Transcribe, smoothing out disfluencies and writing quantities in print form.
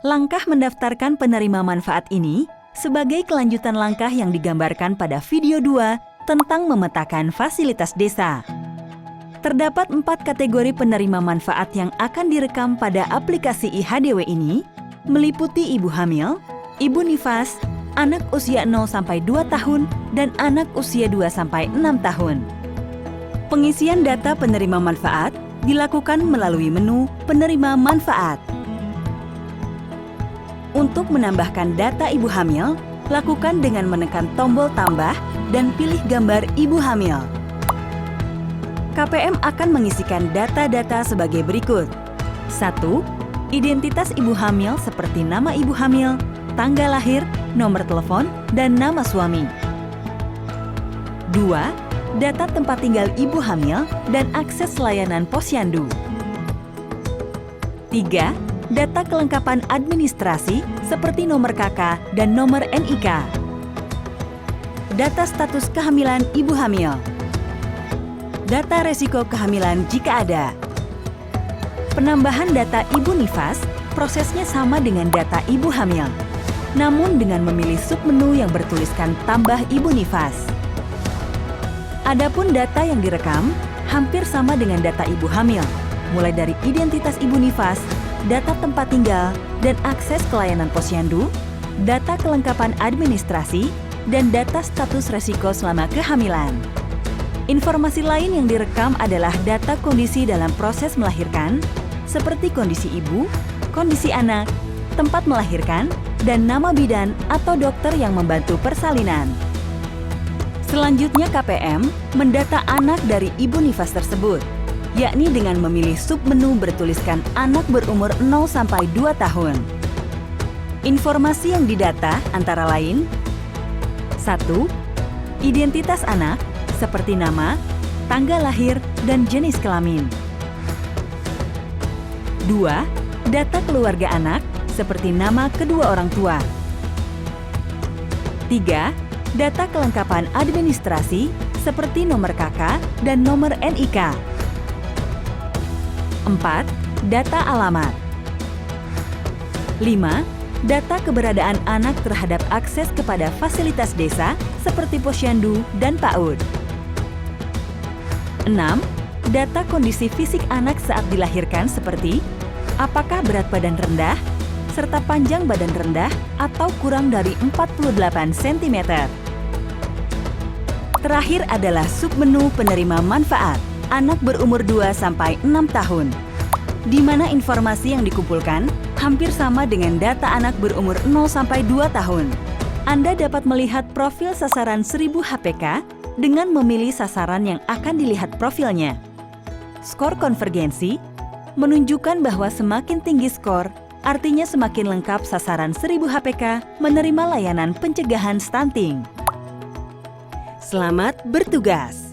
Langkah mendaftarkan penerima manfaat ini sebagai kelanjutan langkah yang digambarkan pada video 2 tentang memetakan fasilitas desa. Terdapat 4 kategori penerima manfaat yang akan direkam pada aplikasi IHDW ini, meliputi ibu hamil, ibu nifas, anak usia 0-2 tahun, dan anak usia 2-6 tahun. Pengisian data penerima manfaat dilakukan melalui menu penerima manfaat. Untuk menambahkan data ibu hamil, lakukan dengan menekan tombol tambah dan pilih gambar ibu hamil. KPM akan mengisikan data-data sebagai berikut. 1. Identitas ibu hamil seperti nama ibu hamil, tanggal lahir, nomor telepon, dan nama suami. 2. Data tempat tinggal ibu hamil dan akses layanan posyandu. 3. Data kelengkapan administrasi seperti nomor KK dan nomor NIK. Data status kehamilan ibu hamil. Data resiko kehamilan jika ada. Penambahan data ibu nifas, prosesnya sama dengan data ibu hamil, namun dengan memilih submenu yang bertuliskan tambah ibu nifas. Adapun data yang direkam hampir sama dengan data ibu hamil, mulai dari identitas ibu nifas, data tempat tinggal, dan akses ke layanan posyandu, data kelengkapan administrasi, dan data status resiko selama kehamilan. Informasi lain yang direkam adalah data kondisi dalam proses melahirkan, seperti kondisi ibu, kondisi anak, tempat melahirkan, dan nama bidan atau dokter yang membantu persalinan. Selanjutnya KPM mendata anak dari ibu nifas tersebut, yakni dengan memilih submenu bertuliskan anak berumur 0-2 tahun. Informasi yang didata antara lain: 1. Identitas anak, seperti nama, tanggal lahir, dan jenis kelamin. 2. Data keluarga anak, seperti nama kedua orang tua. 3. Data kelengkapan administrasi, seperti nomor KK dan nomor NIK. 4. Data alamat. 5. Data keberadaan anak terhadap akses kepada fasilitas desa seperti posyandu dan PAUD. 6. Data kondisi fisik anak saat dilahirkan seperti apakah berat badan rendah, serta panjang badan rendah atau kurang dari 48 cm. Terakhir adalah submenu penerima manfaat, anak berumur 2-6 tahun, di mana informasi yang dikumpulkan hampir sama dengan data anak berumur 0-2 tahun. Anda dapat melihat profil sasaran 1000 HPK dengan memilih sasaran yang akan dilihat profilnya. Skor konvergensi menunjukkan bahwa semakin tinggi skor, artinya semakin lengkap sasaran 1000 HPK menerima layanan pencegahan stunting. Selamat bertugas!